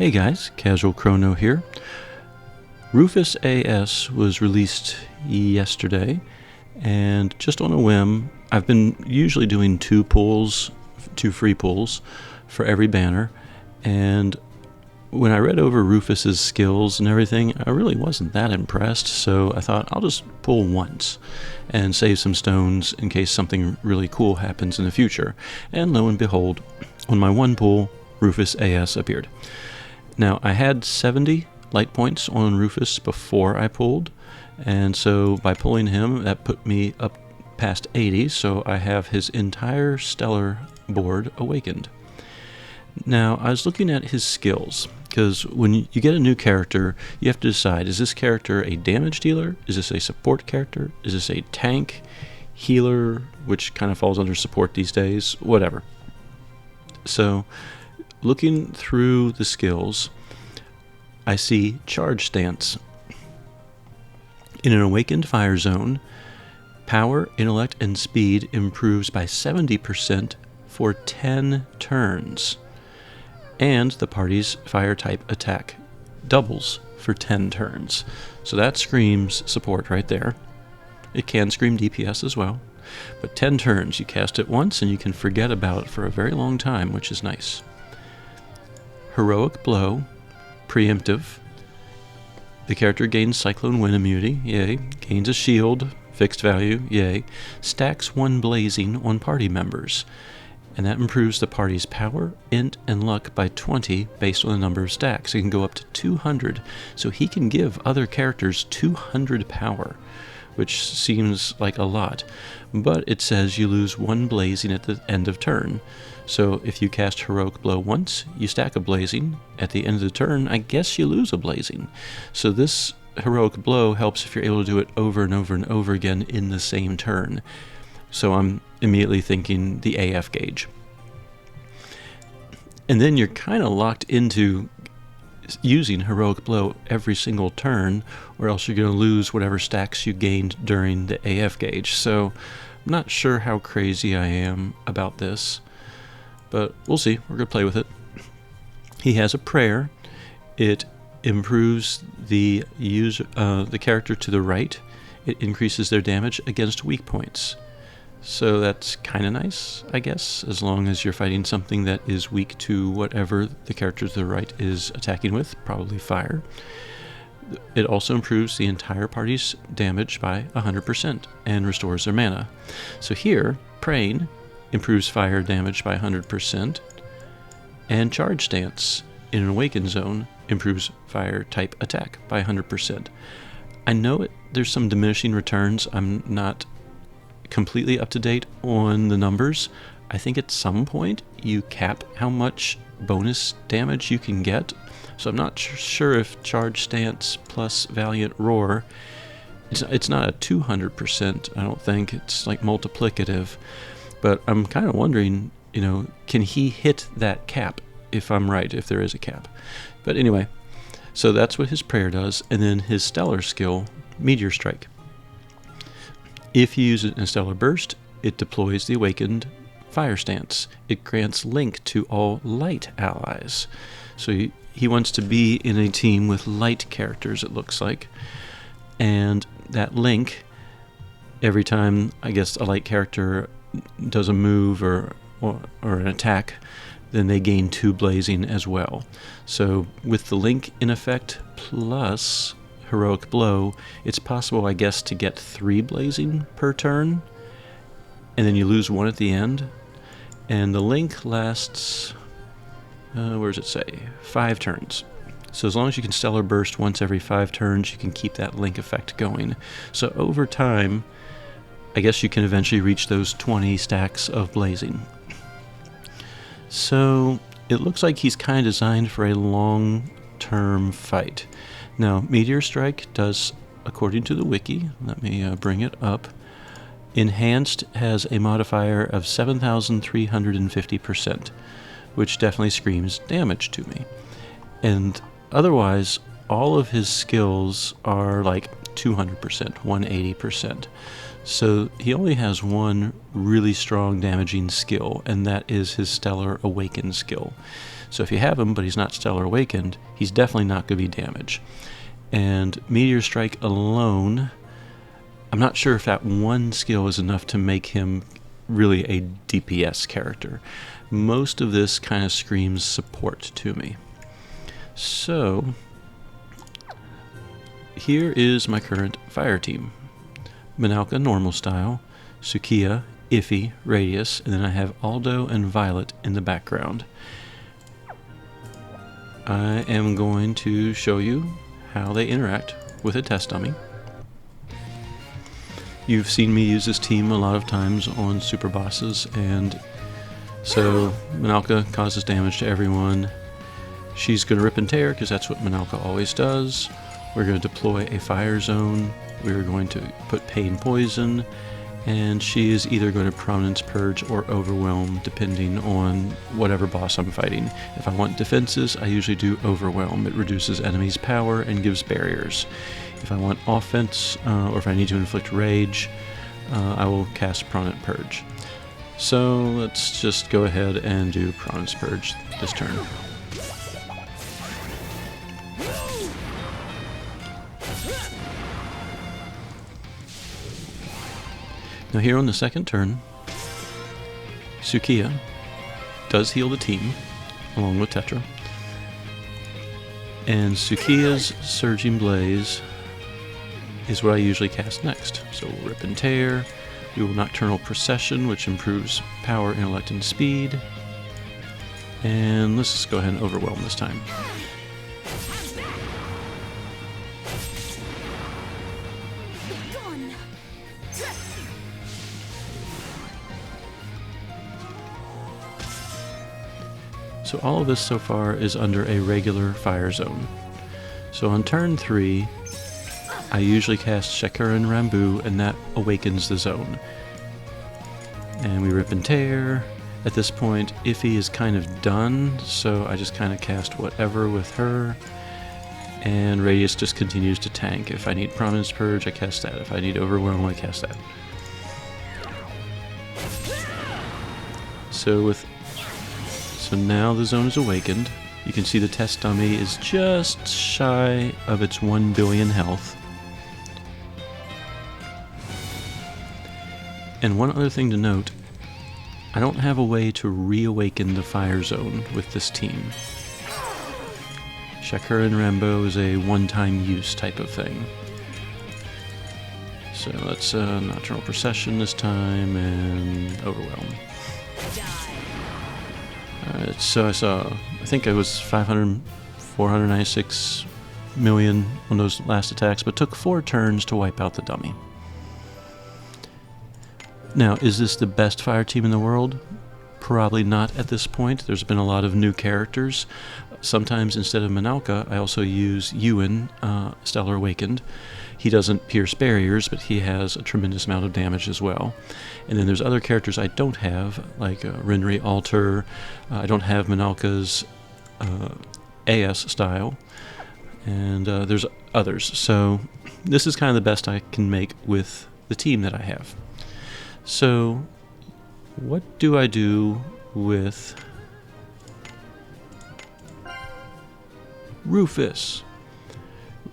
Hey guys, Casual Crono here. Rufus AS was released yesterday, and just on a whim, I've been usually doing two free pulls for every banner, and when I read over Rufus's skills and everything, I really wasn't that impressed, so I thought I'll just pull once and save some stones in case something really cool happens in the future. And lo and behold, on my one pull, Rufus AS appeared. Now, I had 70 light points on Rufus before I pulled, and so by pulling him, that put me up past 80, so I have his entire stellar board awakened. Now, I was looking at his skills, because when you get a new character, you have to decide, is this character a damage dealer? Is this a support character? Is this a tank, healer, which kind of falls under support these days? Whatever. So, looking through the skills, I see Charge Stance. In an Awakened Fire Zone, power, intellect, and speed improves by 70% for 10 turns. And the party's fire type attack doubles for 10 turns. So that screams support right there. It can scream DPS as well. But 10 turns, you cast it once and you can forget about it for a very long time, which is nice. Heroic Blow, preemptive. The character gains Cyclone Wind immunity, yay. Gains a shield, fixed value, yay. Stacks 1 blazing on party members. And that improves the party's power, int, and luck by 20 based on the number of stacks. It can go up to 200, so he can give other characters 200 power, which seems like a lot. But it says you lose 1 blazing at the end of turn. So if you cast Heroic Blow once, you stack a blazing. At the end of the turn, I guess you lose a blazing. So this Heroic Blow helps if you're able to do it over and over and over again in the same turn. So I'm immediately thinking the AF gauge. And then you're kind of locked into using Heroic Blow every single turn, or else you're going to lose whatever stacks you gained during the AF gauge. So I'm not sure how crazy I am about this, but we'll see. We're going to play with it. He has a prayer. It improves the character to the right. It increases their damage against weak points. So that's kind of nice, I guess, as long as you're fighting something that is weak to whatever the character to the right is attacking with, probably fire. It also improves the entire party's damage by 100% and restores their mana. So here, Praying improves fire damage by 100%, and Charge Stance in an Awakened Zone improves fire type attack by 100%. I know there's some diminishing returns. I'm not completely up to date on the numbers. I think at some point you cap how much bonus damage you can get. So I'm not sure if Charge Stance plus Valiant Roar, it's not a 200%, I don't think. It's like multiplicative. But I'm kind of wondering, can he hit that cap if I'm right, if there is a cap? But anyway, so that's what his prayer does. And then his stellar skill, Meteor Strike. If you use it in a Stellar Burst, it deploys the Awakened Fire Stance. It grants Link to all light allies. So he wants to be in a team with light characters, it looks like. And that Link, every time, I guess, a light character does a move or an attack, then they gain 2 blazing as well. So with the Link in effect plus Heroic Blow, it's possible, I guess, to get 3 blazing per turn, and then you lose 1 at the end. And the Link lasts, where does it say? 5 turns. So as long as you can Stellar Burst once every 5 turns, you can keep that Link effect going. So over time, I guess you can eventually reach those 20 stacks of blazing. So it looks like he's kind of designed for a long-term fight. Now, Meteor Strike does, according to the wiki, let me bring it up, Enhanced has a modifier of 7,350%, which definitely screams damage to me. And otherwise, all of his skills are like 200%, 180%. So he only has one really strong damaging skill, and that is his Stellar Awaken skill. So if you have him, but he's not Stellar Awakened, he's definitely not going to be damage. And Meteor Strike alone, I'm not sure if that one skill is enough to make him really a DPS character. Most of this kind of screams support to me. So here is my current fire team. Manalka normal style, Sukiya, Iffy, Radius, and then I have Aldo and Violet in the background. I am going to show you how they interact with a test dummy. You've seen me use this team a lot of times on super bosses, and so Manalka causes damage to everyone. She's going to rip and tear because that's what Manalka always does. We're going to deploy a fire zone. We're going to put pain poison, and she is either going to prominence purge or overwhelm depending on whatever boss I'm fighting. If I want defenses, I usually do overwhelm. It reduces enemies' power and gives barriers. If I want offense, or if I need to inflict rage, I will cast prominent purge. So let's just go ahead and do prominence purge this turn. Now here on the second turn, Sukiya does heal the team, along with Tetra. And Sukiya's Surging Blaze is what I usually cast next. So we'll Rip and Tear, we will Nocturnal Procession, which improves power, intellect, and speed. And let's just go ahead and Overwhelm this time. So all of this so far is under a regular fire zone. So on turn 3, I usually cast Shakuran Rambu, and that awakens the zone. And we Rip and Tear. At this point, Iffy is kind of done, so I just kind of cast whatever with her. And Radius just continues to tank. If I need Prominence Purge, I cast that. If I need Overwhelm, I cast that. So now the zone is awakened. You can see the test dummy is just shy of its 1 billion health. And one other thing to note, I don't have a way to reawaken the fire zone with this team. Shakuran Rambo is a one-time use type of thing. So let's Nocturnal Procession this time and Overwhelm. Alright, so I think it was 496 million on those last attacks, but took 4 turns to wipe out the dummy. Now, is this the best fire team in the world? Probably not at this point. There's been a lot of new characters. Sometimes instead of Manalka, I also use Ewan, Stellar Awakened. He doesn't pierce barriers, but he has a tremendous amount of damage as well. And then there's other characters I don't have, like Renri Alter. I don't have Manalka's AS style. And there's others. So this is kind of the best I can make with the team that I have. So what do I do with Rufus?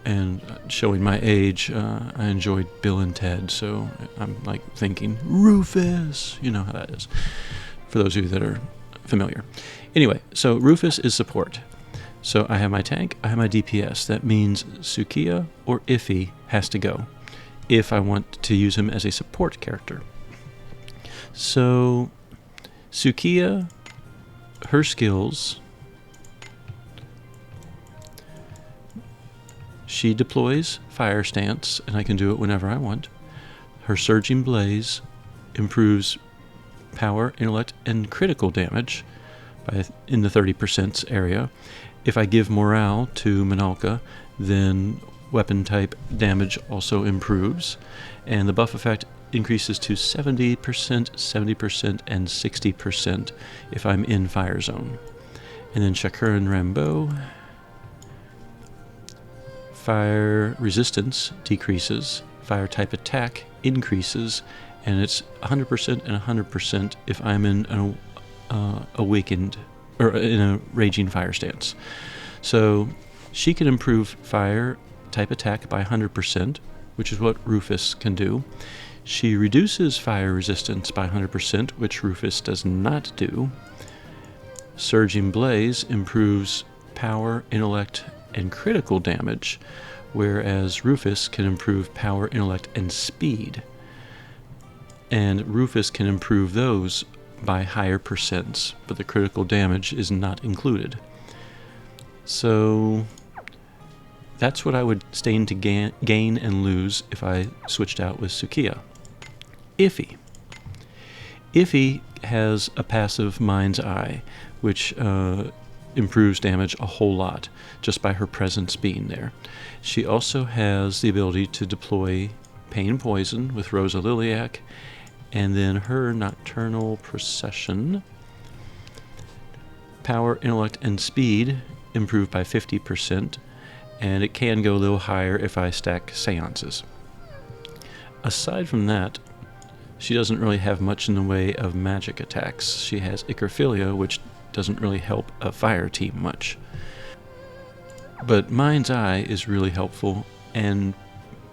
And showing my age, I enjoyed Bill and Ted, so I'm like thinking, Rufus! You know how that is, for those of you that are familiar. Anyway, so Rufus is support. So I have my tank, I have my DPS. That means Sukiya or Iffy has to go, if I want to use him as a support character. So Sukiya, her skills, she deploys Fire Stance, and I can do it whenever I want. Her Surging Blaze improves power, intellect, and critical damage in the 30% area. If I give Morale to Manalka, then weapon type damage also improves, and the buff effect increases to 70%, 70%, and 60% if I'm in Fire Zone. And then Shakuran Rambo, fire resistance decreases, fire type attack increases, and it's 100% and 100% if I'm in an awakened or in a raging fire stance. So she can improve fire type attack by 100%, which is what Rufus can do. She reduces fire resistance by 100%, which Rufus does not do. Surging Blaze improves power, intellect, and critical damage, whereas Rufus can improve power, intellect, and speed. And Rufus can improve those by higher percents, but the critical damage is not included. So that's what I would stand to gain and lose if I switched out with Sukiya. Iffy. Iffy has a passive Mind's Eye, which improves damage a whole lot just by her presence being there. She also has the ability to deploy Pain Poison with Rosa Liliac, and then her Nocturnal Procession. Power, intellect, and speed improved by 50%, and it can go a little higher if I stack seances. Aside from that, she doesn't really have much in the way of magic attacks. She has Icrophilia, which doesn't really help a fire team much. But Mind's Eye is really helpful, and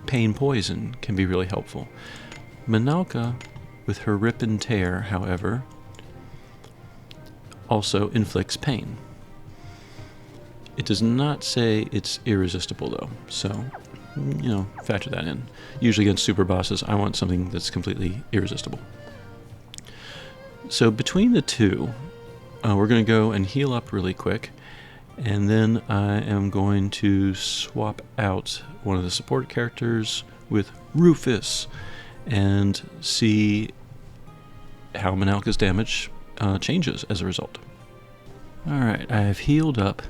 Pain Poison can be really helpful. Minalka, with her Rip and Tear, however, also inflicts pain. It does not say it's irresistible, though, so, factor that in. Usually against super bosses, I want something that's completely irresistible. So between the two, we're going to go and heal up really quick, and then I am going to swap out one of the support characters with Rufus and see how Minalka's damage changes as a result. Alright, I have healed up,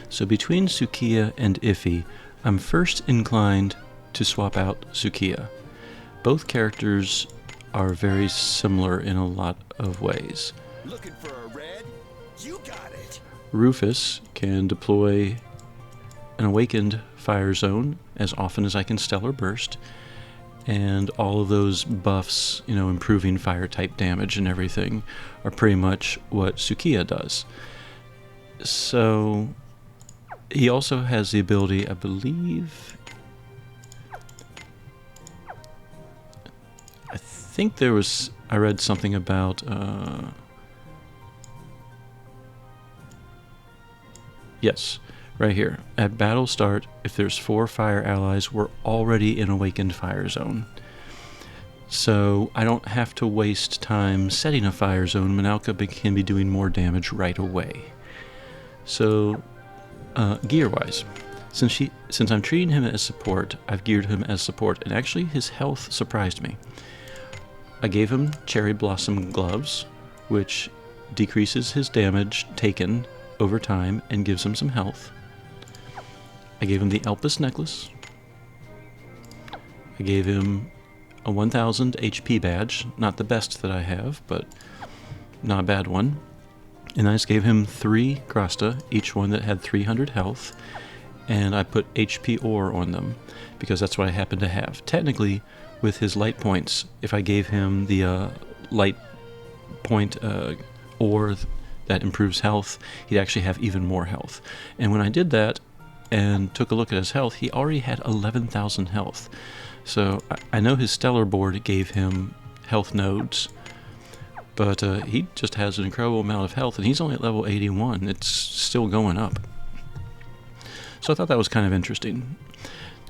so between Sukiya and Iffy, I'm first inclined to swap out Sukiya. Both characters are very similar in a lot of ways. Looking for a red? You got it. Rufus can deploy an Awakened Fire Zone as often as I can Stellar Burst, and all of those buffs, improving fire type damage and everything, are pretty much what Sukiya does. So he also has the ability, I believe, I read something about, yes, right here. At battle start, if there's 4 fire allies, we're already in Awakened Fire Zone. So I don't have to waste time setting a fire zone. Minalka can be doing more damage right away. So, gear-wise, since I'm treating him as support, I've geared him as support, and actually his health surprised me. I gave him Cherry Blossom Gloves, which decreases his damage taken over time and gives him some health. I gave him the Elpis Necklace. I gave him a 1000 HP badge, not the best that I have, but not a bad one. And I just gave him 3 Grasta, each one that had 300 health, and I put HP ore on them, because that's what I happen to have. Technically, with his light points, if I gave him the light point ore that improves health, he'd actually have even more health. And when I did that and took a look at his health, he already had 11,000 health. So I know his stellar board gave him health nodes, but he just has an incredible amount of health, and he's only at level 81. It's still going up. So I thought that was kind of interesting.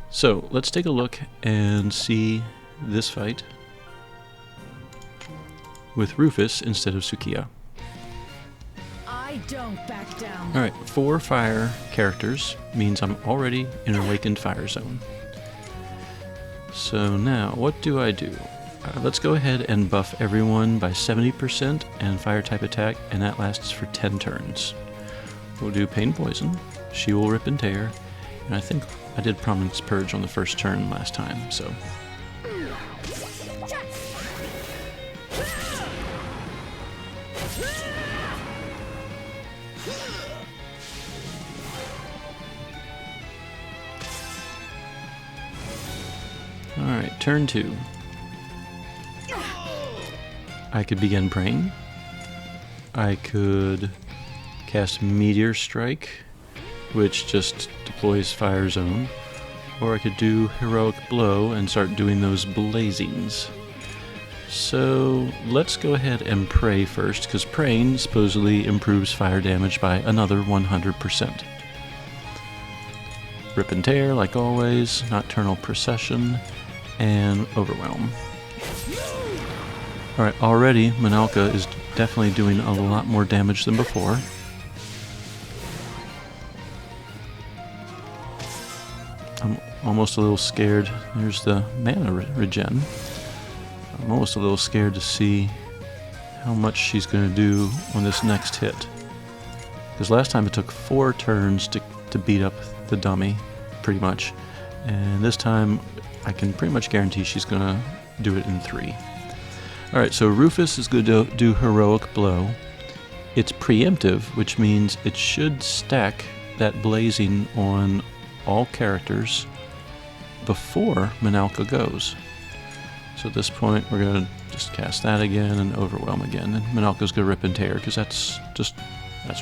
So let's take a look and see this fight with Rufus instead of Sukiya. I don't back down. Alright, 4 fire characters means I'm already in an Awakened Fire Zone. So now, what do I do? Let's go ahead and buff everyone by 70% and fire type attack, and that lasts for 10 turns. We'll do Pain Poison, she will Rip and Tear, and I think I did Prominence Purge on the first turn last time, so. Alright, turn 2. I could begin praying. I could cast Meteor Strike, which just deploys Fire Zone, or I could do Heroic Blow and start doing those blazings. So let's go ahead and pray first, because praying supposedly improves fire damage by another 100%. Rip and Tear, like always, Nocturnal Procession, and Overwhelm. Alright, already Manalka is definitely doing a lot more damage than before. I'm almost a little scared. There's the mana regen. I'm almost a little scared to see how much she's going to do on this next hit. Because last time it took 4 turns to beat up the dummy, pretty much. And this time I can pretty much guarantee she's going to do it in 3. Alright, so Rufus is going to do Heroic Blow. It's preemptive, which means it should stack that blazing on all characters before Manalka goes. So at this point we're going to just cast that again and Overwhelm again. And Manalka's going to Rip and Tear, because that's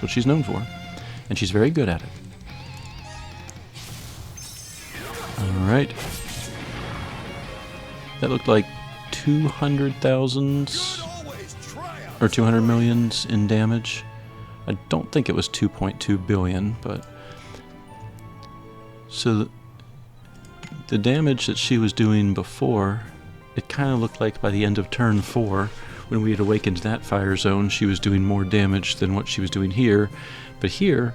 what she's known for. And she's very good at it. Alright. That looked like 200,000 or 200 millions in damage. I don't think it was 2.2 billion, but so the damage that she was doing before, it kind of looked like by the end of turn 4, when we had awakened that fire zone, she was doing more damage than what she was doing here. But here,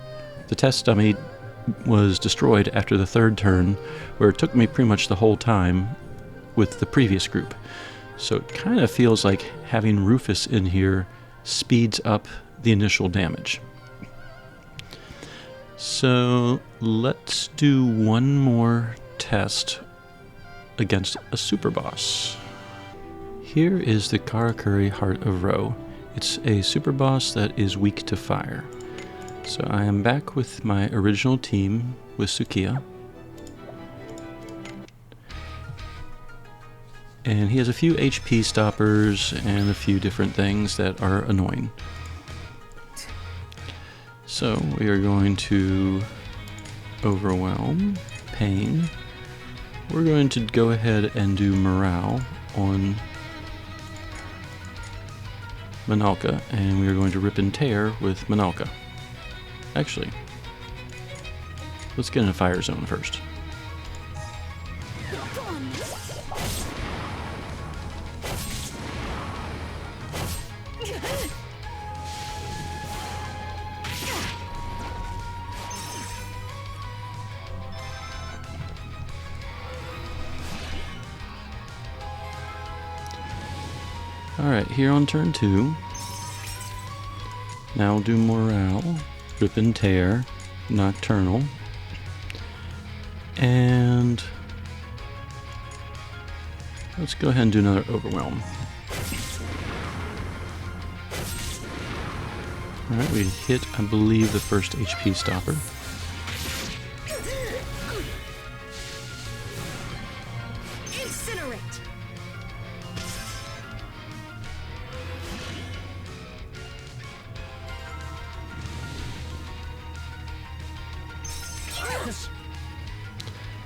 the test dummy was destroyed after the 3rd turn, where it took me pretty much the whole time with the previous group. So it kind of feels like having Rufus in here speeds up the initial damage. So let's do one more test against a super boss. Here is the Karakuri Heart of Ro. It's a super boss that is weak to fire. So I am back with my original team with Sukiya. And he has a few HP stoppers and a few different things that are annoying. So we are going to Overwhelm, Pain. We're going to go ahead and do Morale on Manalka, and we are going to Rip and Tear with Manalka. Actually, let's get in a fire zone first. Alright, here on turn 2, now we'll do Morale, Rip and Tear, Nocturnal, and let's go ahead and do another Overwhelm. Alright, we hit, I believe, the first HP stopper. Incinerate.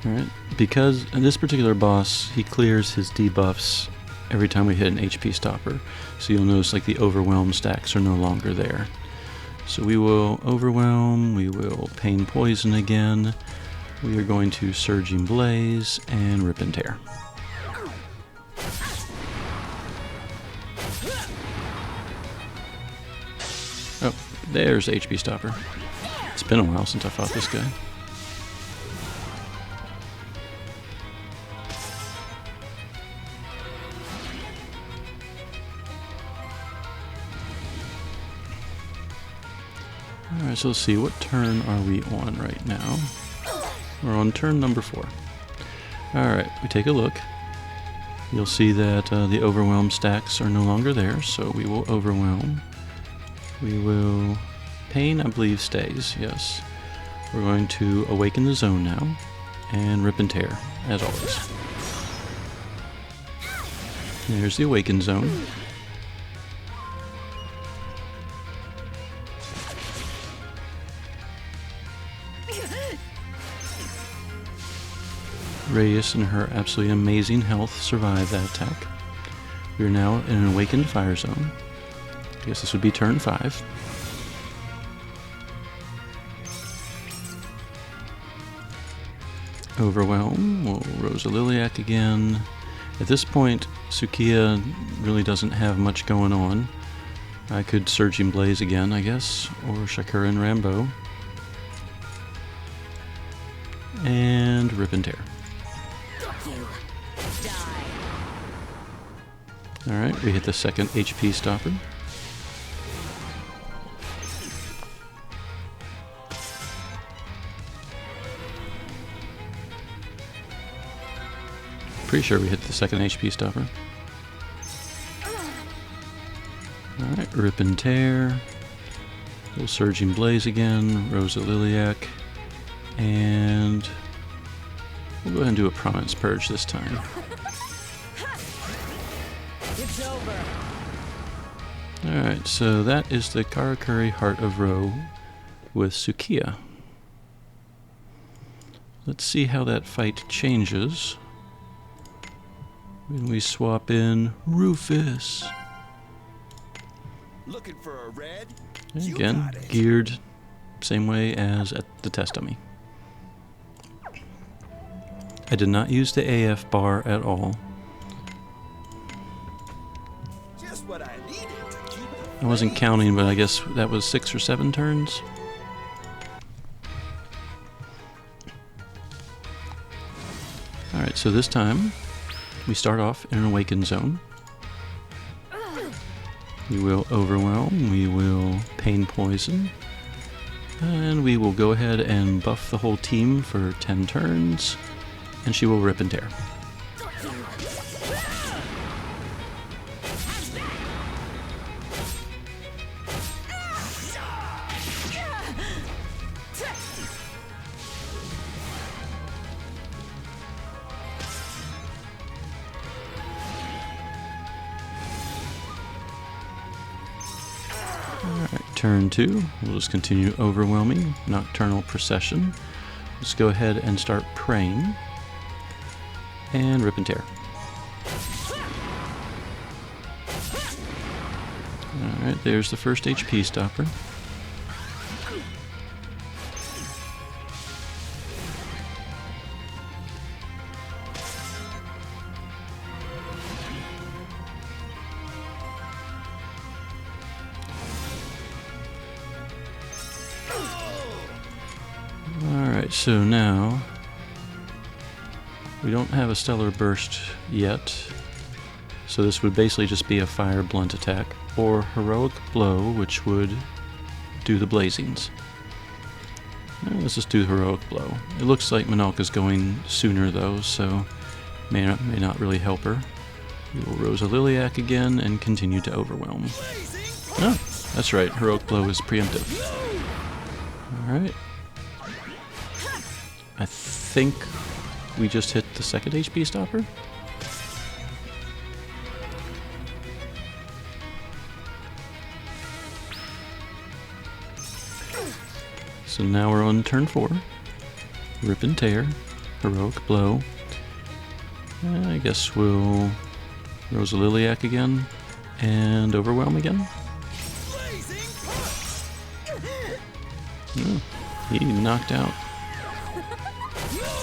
Alright, because in this particular boss, he clears his debuffs every time we hit an HP stopper. So you'll notice like the Overwhelm stacks are no longer there. So we will Overwhelm, we will Pain Poison again, we are going to Surging Blaze, and Rip and Tear. Oh, there's the HP stopper. It's been a while since I fought this guy. Alright, so let's see, what turn are we on right now? We're on turn number 4. Alright, we take a look. You'll see that the Overwhelm stacks are no longer there, so we will Overwhelm. We will... Pain, I believe, stays, yes. We're going to Awaken the Zone now, and Rip and Tear, as always. There's the Awaken Zone. Radius and her absolutely amazing health survive that attack. We are now in an awakened fire zone. I guess this would be turn 5. Overwhelm. We'll Rosaliliac again. At this point, Sukiya really doesn't have much going on. I could Surging Blaze again, I guess, or Shakuran Rambo. And Rip and Tear. Alright, we hit the second HP stopper. Pretty sure we hit the second HP stopper. Alright, Rip and Tear. We'll Surging Blaze again, Rosaliliac. And we'll go ahead and do a Prominence Purge this time. It's over. Alright, so that is the Karakuri Heart of Ro with Sukiya. Let's see how that fight changes when we swap in Rufus. Looking for a red? Again, geared same way as at the test dummy. I did not use the AF bar at all. Just what I needed to keep I wasn't counting, but I guess that was 6 or 7 turns. Alright, so this time we start off in an awakened zone. We will Overwhelm, we will Pain Poison, and we will go ahead and buff the whole team for 10 turns, and she will Rip and Tear. Alright, turn 2. We'll just continue overwhelming. Nocturnal Procession. Let's go ahead and start praying. And Rip and Tear. Alright, there's the first HP stopper. Alright, so now we don't have a Stellar Burst yet, so this would basically just be a Fire Blunt attack, or Heroic Blow, which would do the Blazings. Let's just do Heroic Blow. It looks like Minalka's going sooner though, so may not really help her. We will Rosaliliac again and continue to Overwhelm. Oh, that's right, Heroic Blow is preemptive. Alright. I think we just hit the second HP stopper. So now we're on turn 4. Rip and Tear, Heroic Blow. I guess we'll Rosaliliac again and Overwhelm again. Oh, he knocked out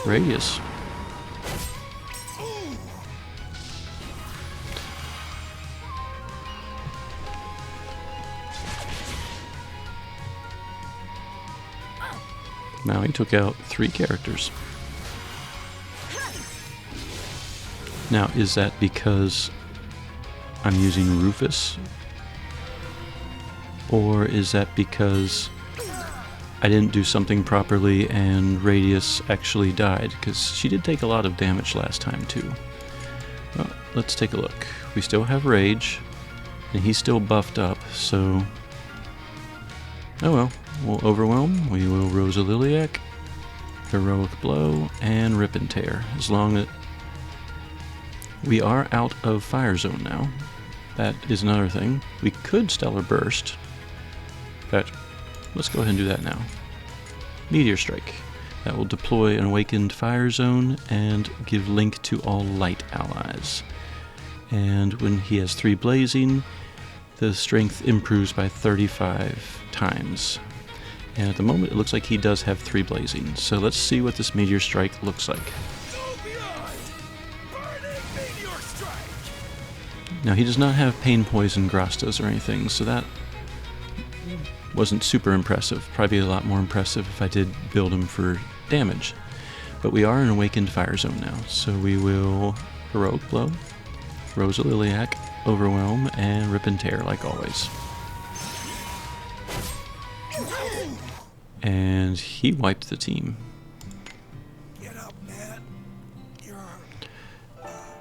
Radius. Now he took out 3 characters. Now, is that because I'm using Rufus? Or is that because I didn't do something properly and Radius actually died? Because she did take a lot of damage last time too. Well, let's take a look. We still have Rage, and he's still buffed up, so... oh well, we'll Overwhelm, we will Rosaliliac, Heroic Blow, and Rip and Tear. As long as... we are out of Fire Zone now. That is another thing. We could Stellar Burst. In fact, let's go ahead and do that now. Meteor Strike. That will deploy an awakened fire zone and give link to all light allies. And when he has 3 blazing, the strength improves by 35 times. And at the moment it looks like he does have 3 blazing. So let's see what this meteor strike looks like. Go beyond! Burning meteor strike! Now he does not have pain poison grastas or anything, so that wasn't super impressive. Probably a lot more impressive if I did build him for damage. But we are in awakened fire zone now, so we will heroic blow, Rosa Liliac, overwhelm, and rip and tear like always. And he wiped the team. Get up, man. You're...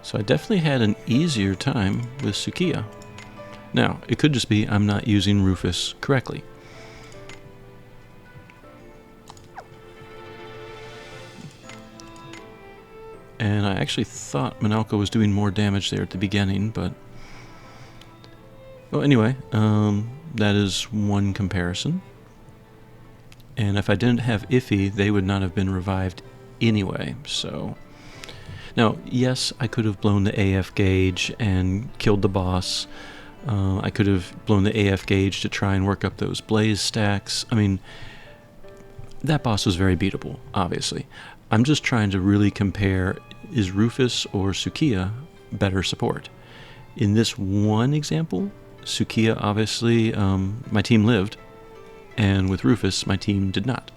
So I definitely had an easier time with Sukiya. Now, it could just be I'm not using Rufus correctly. And I actually thought Minalka was doing more damage there at the beginning, but... Well, anyway, that is one comparison. And if I didn't have Iffy, they would not have been revived anyway, so... Now, yes, I could have blown the AF gauge and killed the boss. I could have blown the AF gauge to try and work up those blaze stacks. I mean, that boss was very beatable, obviously. I'm just trying to really compare, is Rufus or Sukiya better support? In this one example, Sukiya obviously, my team lived, and with Rufus, my team did not.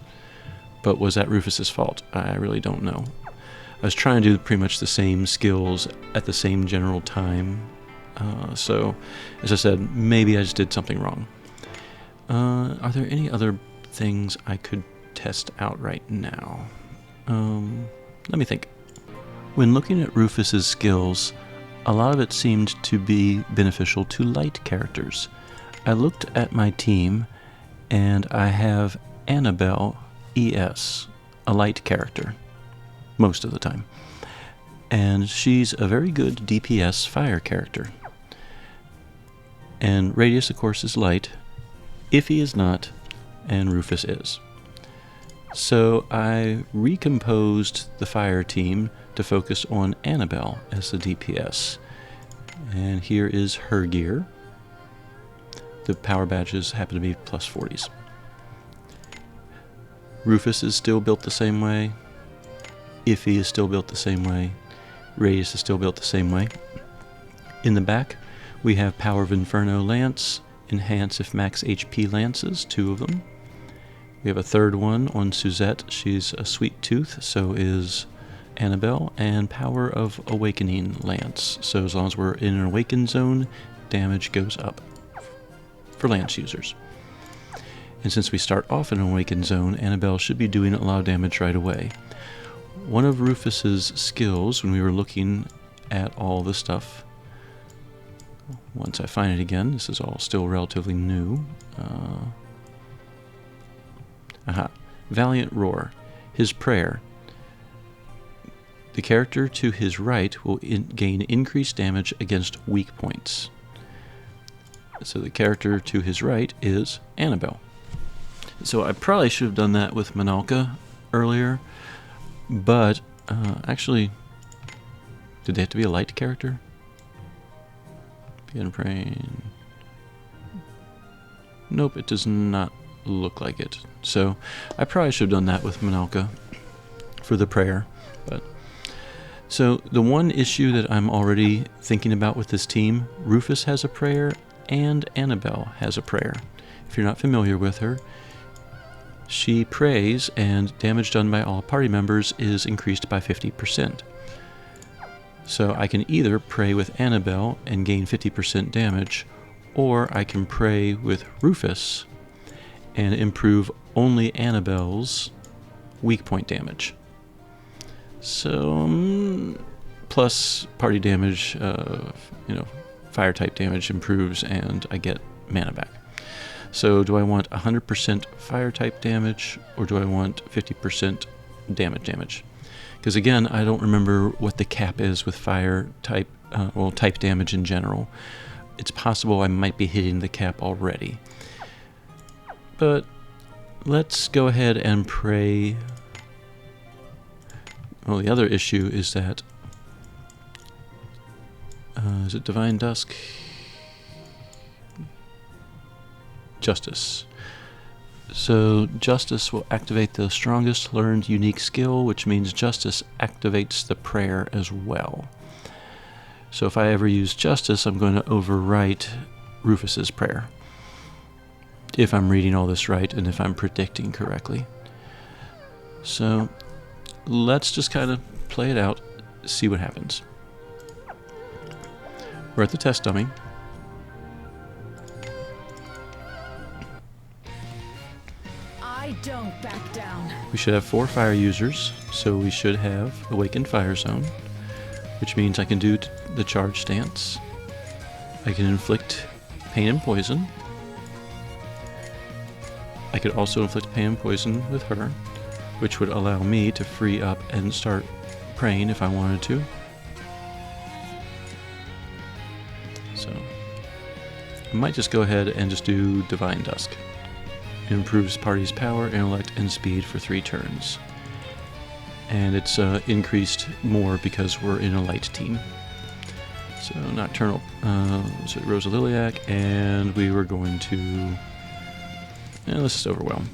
But was that Rufus's fault? I really don't know. I was trying to do pretty much the same skills at the same general time. So, as I said, maybe I just did something wrong. Are there any other things I could test out right now? Let me think. When looking at Rufus's skills, a lot of it seemed to be beneficial to light characters. I looked at my team, and I have Annabelle ES, a light character, most of the time. And she's a very good DPS fire character. And Radius, of course, is light. Iffy is not, and Rufus is. So I recomposed the fire team to focus on Annabelle as the DPS. And here is her gear. The power badges happen to be plus 40s. Rufus is still built the same way. Iffy is still built the same way. Radius is still built the same way. In the back, we have Power of Inferno Lance, Enhance if Max HP Lances, 2 of them. We have a third one on Suzette. She's a sweet tooth, so is Annabelle, and Power of Awakening Lance. So as long as we're in an awakened zone, damage goes up for Lance users. And since we start off in an awakened zone, Annabelle should be doing a lot of damage right away. One of Rufus's skills, when we were looking at all the stuff, once I find it again, this is all still relatively new. Valiant Roar. His prayer. The character to his right will gain increased damage against weak points. So the character to his right is Annabelle. So I probably should have done that with Minalka earlier, but actually, did they have to be a light character? Begin praying. Nope, it does not look like it. So I probably should have done that with Minalka for the prayer. But so the one issue that I'm already thinking about with this team, Rufus has a prayer and Annabelle has a prayer. If you're not familiar with her, she prays and damage done by all party members is increased by 50%. So I can either pray with Annabelle and gain 50% damage, or I can pray with Rufus and improve only Annabelle's weak point damage. So, plus party damage, fire type damage improves and I get mana back. So do I want 100% fire type damage, or do I want 50% damage? Because again, I don't remember what the cap is with fire type, type damage in general. It's possible I might be hitting the cap already. But let's go ahead and pray Well, the other issue is that is it Divine Dusk? Justice. So Justice will activate the strongest learned unique skill, which means Justice activates the prayer as well. So if I ever use Justice, I'm going to overwrite Rufus's prayer. If I'm reading all this right and if I'm predicting correctly. So let's just kind of play it out, see what happens. We're at the test dummy. I don't back down. We should have 4 fire users, so we should have Awakened Fire Zone, which means I can do the charge stance. I can inflict pain and poison. I could also inflict pain and poison with her, which would allow me to free up and start praying if I wanted to. So I might just go ahead and just do Divine Dusk. It improves party's power, intellect, and speed for 3 turns. And it's increased more because we're in a light team. So Nocturnal, so Rosa Liliac, and we were going to... let's just Overwhelm.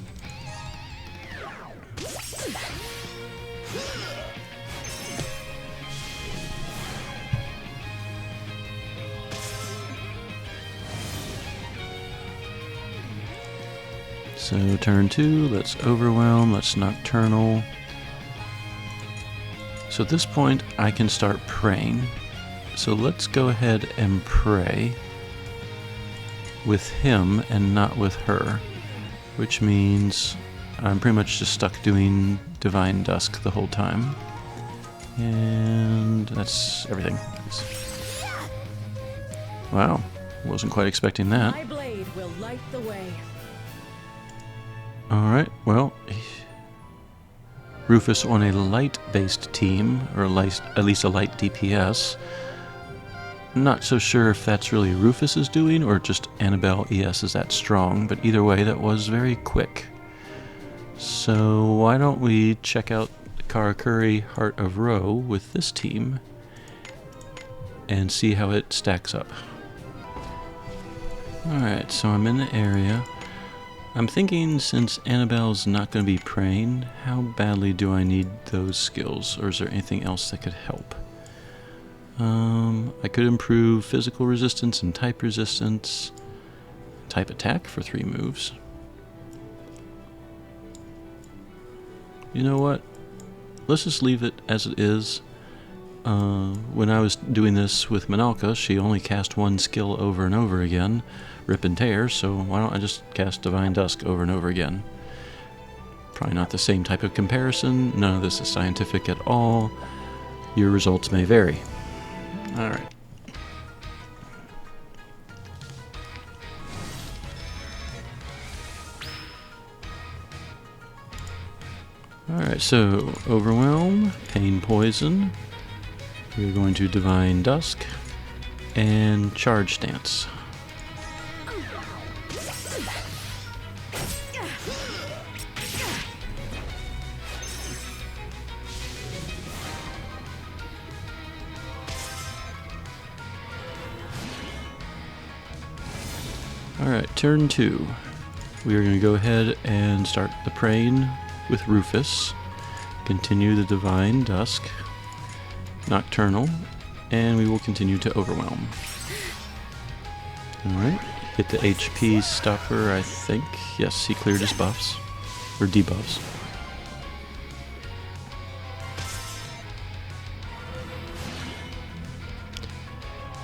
So turn 2, let's Overwhelm, let's Nocturnal. So at this point I can start praying. So let's go ahead and pray with him and not with her, which means I'm pretty much just stuck doing Divine Dusk the whole time. And that's everything. Wow, wasn't quite expecting that. My blade will light the way. Alright, well, Rufus on a light-based team, or at least a light DPS. Not so sure if that's really Rufus's doing, or just Annabelle ES is that strong, but either way, that was very quick. So why don't we check out Karakuri Heart of Ro with this team, and see how it stacks up. Alright, so I'm in the area. I'm thinking since Annabelle's not going to be praying, how badly do I need those skills, or is there anything else that could help? I could improve physical resistance and type resistance, type attack for 3 moves. You know what? Let's just leave it as it is. When I was doing this with Minalka, she only cast 1 skill over and over again, Rip and Tear, so why don't I just cast Divine Dusk over and over again? Probably not the same type of comparison, none of this is scientific at all. Your results may vary. Alright. Alright, so Overwhelm, Pain Poison. We're going to Divine Dusk and Charge Stance. Alright, turn 2. We are going to go ahead and start the praying with Rufus. Continue the Divine Dusk, Nocturnal, and we will continue to Overwhelm. Alright, hit the HP stuffer, I think. Yes, he cleared his buffs, or debuffs.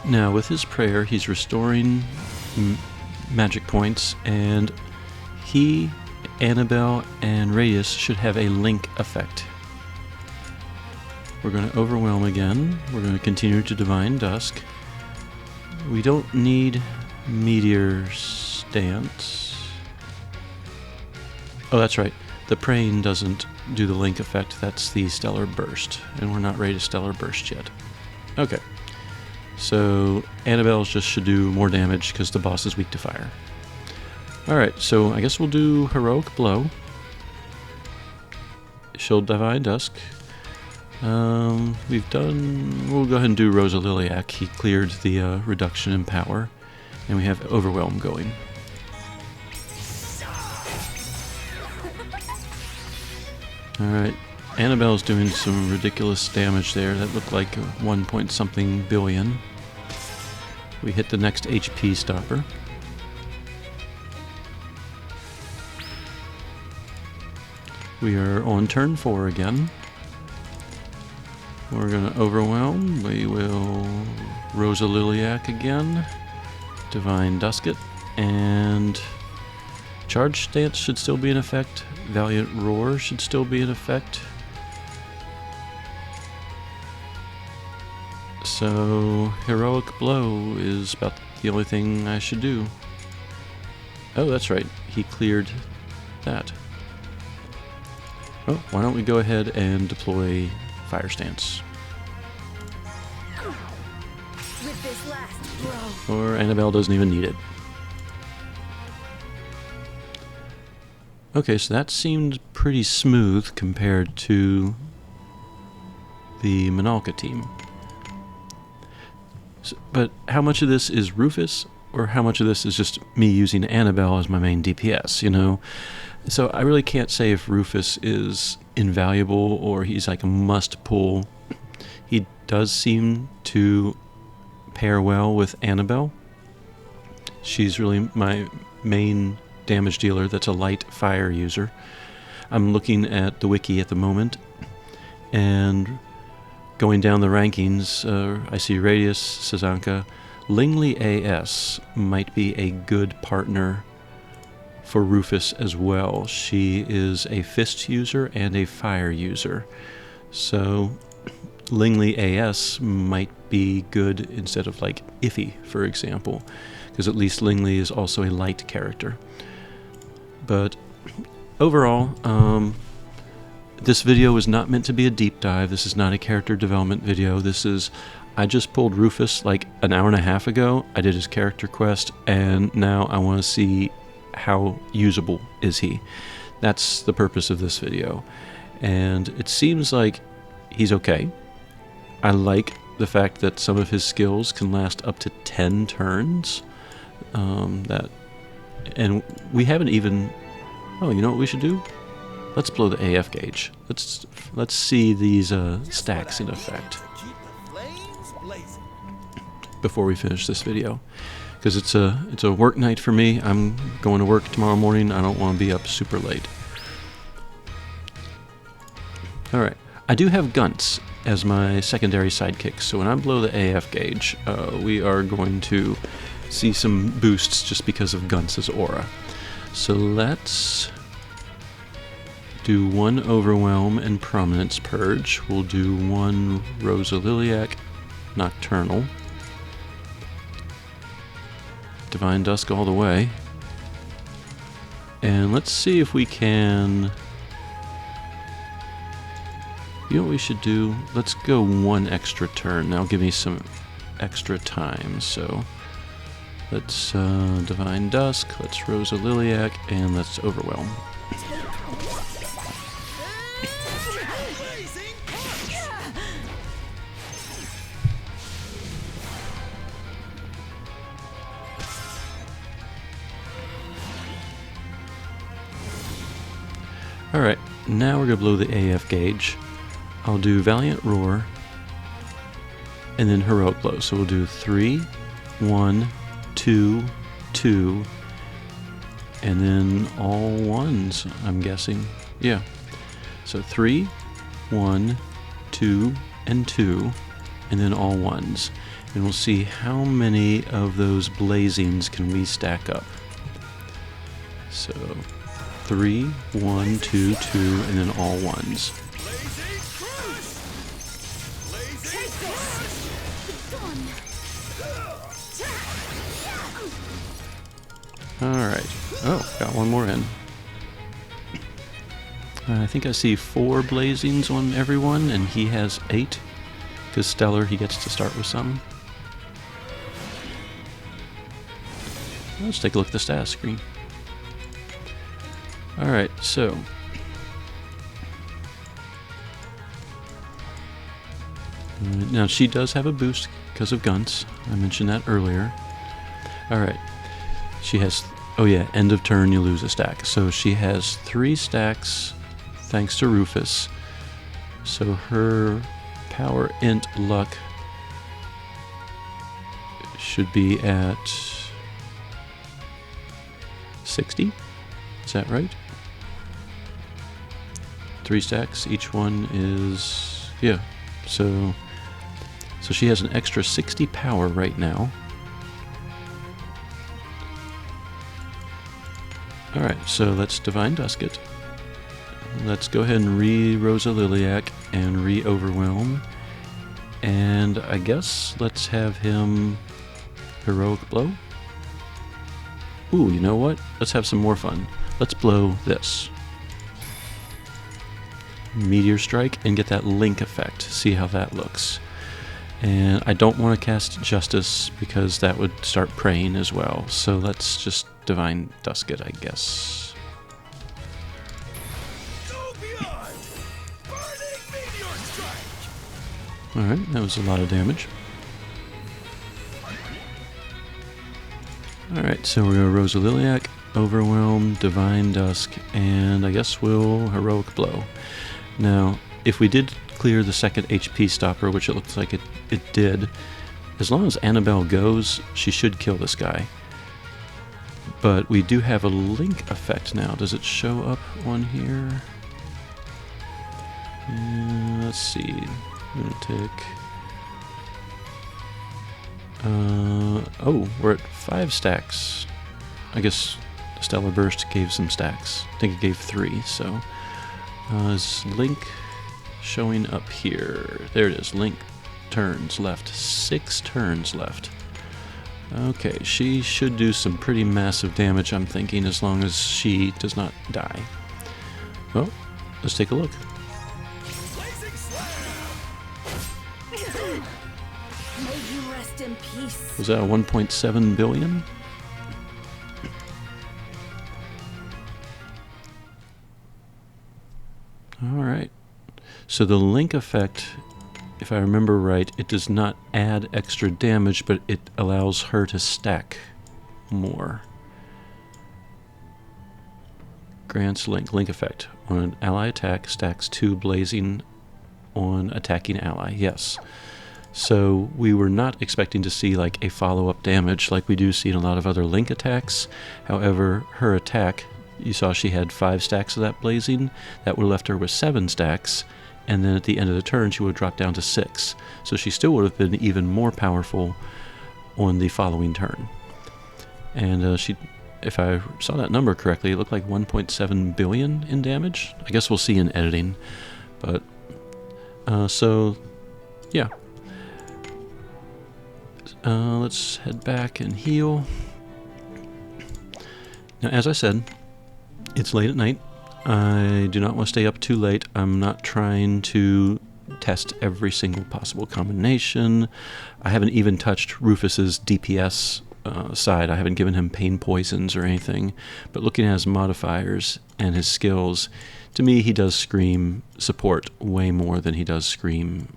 Now, with his prayer, he's restoring magic points, and he, Annabelle, and Radius should have a link effect. We're going to Overwhelm again. We're going to continue to Divine Dusk. We don't need Meteor Stance. Oh, that's right. The Praying doesn't do the link effect. That's the Stellar Burst, and we're not ready to Stellar Burst yet. Okay. So Annabelle just should do more damage because the boss is weak to fire. Alright, so I guess we'll do Heroic Blow. She'll Divine Dusk. We'll go ahead and do Rosa Liliac. He cleared the reduction in power, and we have Overwhelm going. Alright, Annabelle's doing some ridiculous damage there. That looked like 1 point something billion. We hit the next HP stopper. We are on turn 4 again. We're going to Overwhelm. We will Rosa Liliac again. Divine Dusket. And Charge Stance should still be in effect. Valiant Roar should still be in effect. So Heroic Blow is about the only thing I should do. Oh, that's right. He cleared that. Oh, why don't we go ahead and deploy Fire Stance. With this last blow. Or Annabelle doesn't even need it. Okay, so that seemed pretty smooth compared to the Minalka team. So, but how much of this is Rufus, or how much of this is just me using Annabelle as my main DPS, you know? So I really can't say if Rufus is invaluable or he's like a must-pull. He does seem to pair well with Annabelle. She's really my main damage dealer that's a light fire user. I'm looking at the wiki at the moment, and going down the rankings, I see Radius, Sazanka, Lingley AS might be a good partner for Rufus as well. She is a fist user and a fire user. So Lingley AS might be good instead of like Iffy, for example, because at least Lingley is also a light character. But overall, this video was not meant to be a deep dive. This is not a character development video. I just pulled Rufus like an hour and a half ago. I did his character quest, and now I want to see how usable is he. That's the purpose of this video. And it seems like he's okay. I like the fact that some of his skills can last up to 10 turns. And we haven't even... Oh, you know what we should do? Let's blow the AF gauge. Let's see these stacks in effect before we finish this video, because it's a work night for me. I'm going to work tomorrow morning. I don't want to be up super late. All right, I do have Gunts as my secondary sidekick, so when I blow the AF gauge, we are going to see some boosts just because of Gunts' aura. So let's do one Overwhelm and Prominence Purge. We'll do one Rosa Liliac Nocturnal. Divine Dusk all the way. And let's see if we can... You know what we should do? Let's go one extra turn. That'll give me some extra time. So let's Divine Dusk, let's Rosa Liliac, and let's Overwhelm. Alright, now we're going to blow the AF gauge. I'll do Valiant Roar, and then Heroic Blow. So we'll do 3, 1, 2, 2, and then all ones, I'm guessing. Yeah. So 3, 1, 2, and 2, and then all ones. And we'll see how many of those blazings can we stack up. So 3, 1, 2, 2, and then all ones. Alright. Oh, got one more in. I think I see 4 blazings on everyone, and he has 8. Because Stellar, he gets to start with some. Let's take a look at the status screen. Alright, so Now she does have a boost because of guns. I mentioned that earlier. Alright. She has... Oh yeah, end of turn you lose a stack. So she has 3 stacks thanks to Rufus. So her power, int, luck should be at 60. Is that right? 3 stacks. Each one is... Yeah. So she has an extra 60 power right now. Alright, so let's Divine Dusk it. Let's go ahead and re-Rosa Liliac and re-Overwhelm. And I guess let's have him Heroic Blow. Ooh, you know what? Let's have some more fun. Let's blow this. Meteor Strike and get that link effect. See how that looks. And I don't want to cast Justice because that would start praying as well. So let's just Divine Dusk it, I guess. Go beyond! Burning meteor strike! Alright, that was a lot of damage. Alright, so we're going to Rosa Liliac, Overwhelm, Divine Dusk, and I guess we'll Heroic Blow. Now, if we did clear the second HP stopper, which it looks like it did, as long as Annabelle goes, she should kill this guy. But we do have a link effect now. Does it show up on here? Let's see. Lunatic. Oh, we're at 5 stacks. I guess Stellar Burst gave some stacks. I think it gave 3, so... is Link showing up here? There it is. Link turns left. 6 turns left. Okay, she should do some pretty massive damage, I'm thinking, as long as she does not die. Well, let's take a look. Blazing slam! May you rest in peace. Was that a 1.7 billion? Alright. So the link effect, if I remember right, it does not add extra damage, but it allows her to stack more. Grants link effect. On an ally attack, stacks 2 blazing on attacking ally. Yes. So we were not expecting to see like a follow-up damage like we do see in a lot of other link attacks. However, her attack, you saw she had 5 stacks of that blazing. That would have left her with 7 stacks. And then at the end of the turn, she would have dropped down to 6. So she still would have been even more powerful on the following turn. And she, if I saw that number correctly, it looked like 1.7 billion in damage. I guess we'll see in editing. But, so, yeah. Let's head back and heal. Now, as I said, it's late at night. I do not want to stay up too late. I'm not trying to test every single possible combination. I haven't even touched Rufus's DPS side. I haven't given him pain poisons or anything. But looking at his modifiers and his skills, to me he does scream support way more than he does scream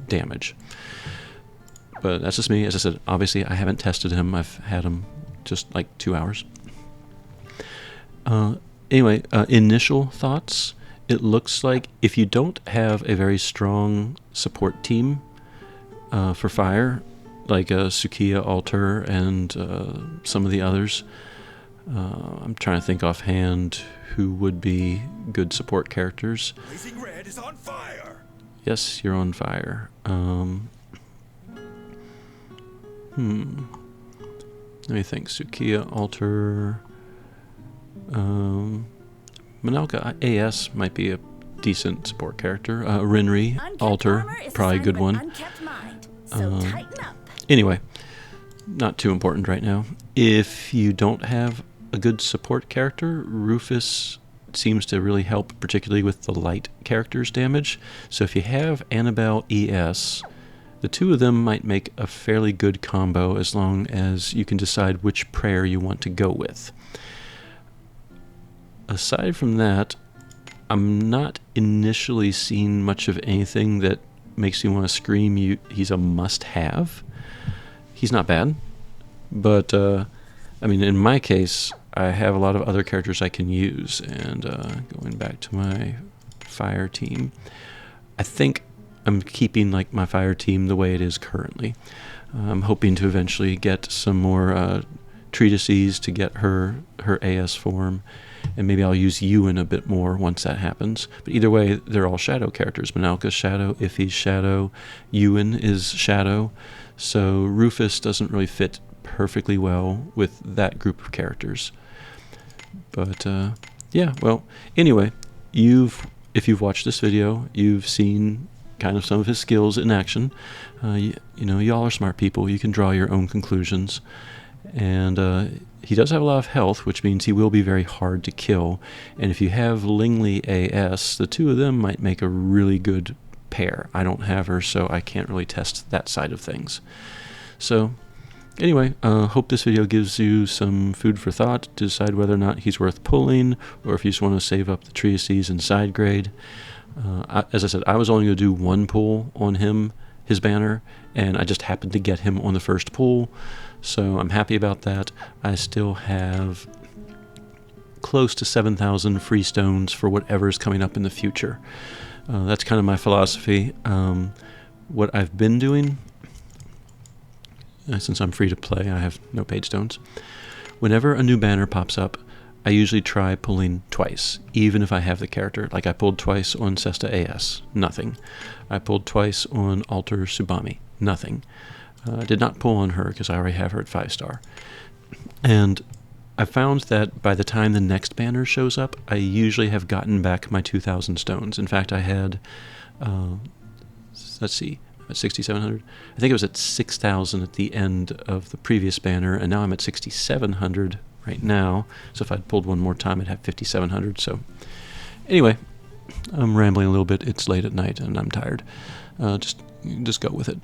damage. But that's just me. As I said, obviously I haven't tested him. I've had him just like 2 hours. Anyway, initial thoughts. It looks like if you don't have a very strong support team for fire, like Sukiya, Alter, and some of the others, I'm trying to think offhand who would be good support characters. Blazing red is on fire! Yes, you're on fire. Let me think. Sukiya, Alter... Manalka AS might be a decent support character. Renri, Alter, probably a good one. Anyway, not too important right now. If you don't have a good support character, Rufus seems to really help, particularly with the light characters' damage. So if you have Annabelle ES, the two of them might make a fairly good combo as long as you can decide which prayer you want to go with. Aside from that, I'm not initially seeing much of anything that makes you want to scream, he's a must-have. He's not bad, but I mean, in my case, I have a lot of other characters I can use. And going back to my fire team, I think I'm keeping like my fire team the way it is currently. I'm hoping to eventually get some more treatises to get her AS form, and maybe I'll use Ewan a bit more once that happens. But either way, they're all shadow characters. Manalka's shadow, Iffy's shadow, Ewan is shadow. So Rufus doesn't really fit perfectly well with that group of characters. But yeah, well, anyway, if you've watched this video, you've seen kind of some of his skills in action. You know, y'all are smart people. You can draw your own conclusions. And he does have a lot of health, which means he will be very hard to kill. And if you have Lingley AS, the two of them might make a really good pair. I don't have her, so I can't really test that side of things. So anyway, hope this video gives you some food for thought to decide whether or not he's worth pulling, or if you just want to save up the treatises and side grade. As I said, I was only going to do one pull on him, his banner, and I just happened to get him on the first pull, so I'm happy about that. I still have close to 7,000 free stones for whatever's coming up in the future. That's kind of my philosophy. What I've been doing, since I'm free to play, I have no paid stones. Whenever a new banner pops up, I usually try pulling twice, even if I have the character. Like I pulled twice on Sesta AS, nothing. I pulled twice on Alter Subami, nothing. I did not pull on her because I already have her at 5-star. And I found that by the time the next banner shows up, I usually have gotten back my 2,000 stones. In fact, I had, let's see, at 6,700. I think it was at 6,000 at the end of the previous banner, and now I'm at 6,700 right now. So if I'd pulled one more time, I'd have 5,700. So anyway, I'm rambling a little bit. It's late at night and I'm tired. Just go with it.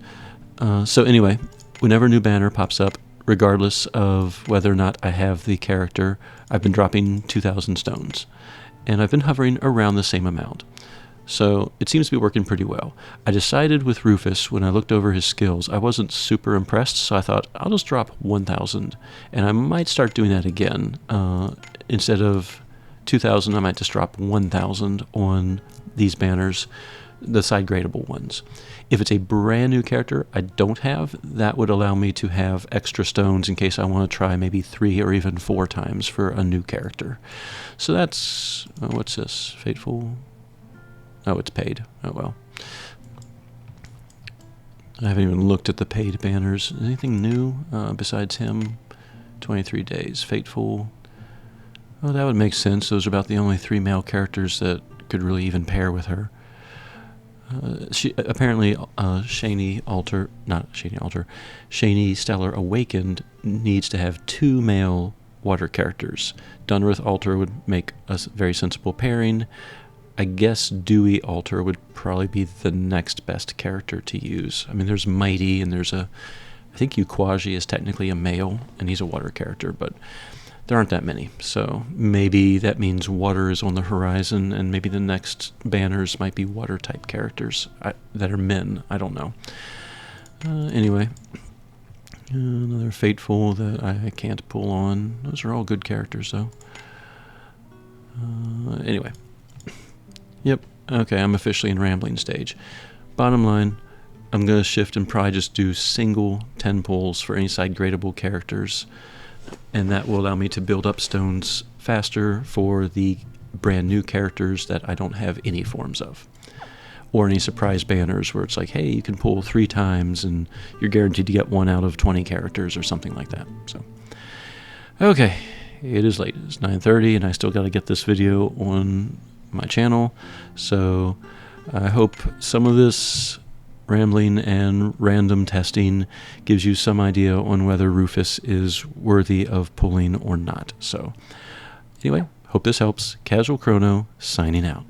So anyway, whenever a new banner pops up, regardless of whether or not I have the character, I've been dropping 2,000 stones, and I've been hovering around the same amount. So it seems to be working pretty well. I decided with Rufus, when I looked over his skills, I wasn't super impressed, so I thought I'll just drop 1,000, and I might start doing that again. Instead of 2,000, I might just drop 1,000 on these banners, the side gradable ones. If it's a brand new character I don't have, that would allow me to have extra stones in case I want to try maybe 3 or even 4 times for a new character. So that's, what's this, Fateful? Oh, it's paid. Oh, well. I haven't even looked at the paid banners. Anything new besides him? 23 days. Fateful. Oh, that would make sense. Those are about the only 3 male characters that could really even pair with her. She apparently Shani Stellar Awakened needs to have 2 male water characters. Dunrith Alter would make a very sensible pairing. I guess Dewey Alter would probably be the next best character to use. I mean, there's Mighty, and there's I think Ukwaji is technically a male, and he's a water character, but there aren't that many. So maybe that means water is on the horizon, and maybe the next banners might be water-type characters that are men. I don't know. Anyway, another Fateful that I can't pull on. Those are all good characters, though. Anyway. Yep, okay, I'm officially in rambling stage. Bottom line, I'm going to shift and probably just do single 10 pulls for any side gradable characters, and that will allow me to build up stones faster for the brand new characters that I don't have any forms of. Or any surprise banners where it's like, hey, you can pull 3 times and you're guaranteed to get 1 out of 20 characters or something like that. So, okay, it is late. It's 9:30 and I still got to get this video on my channel, so I hope some of this rambling and random testing gives you some idea on whether Rufus is worthy of pulling or not. So anyway, hope this helps. Casual Crono signing out.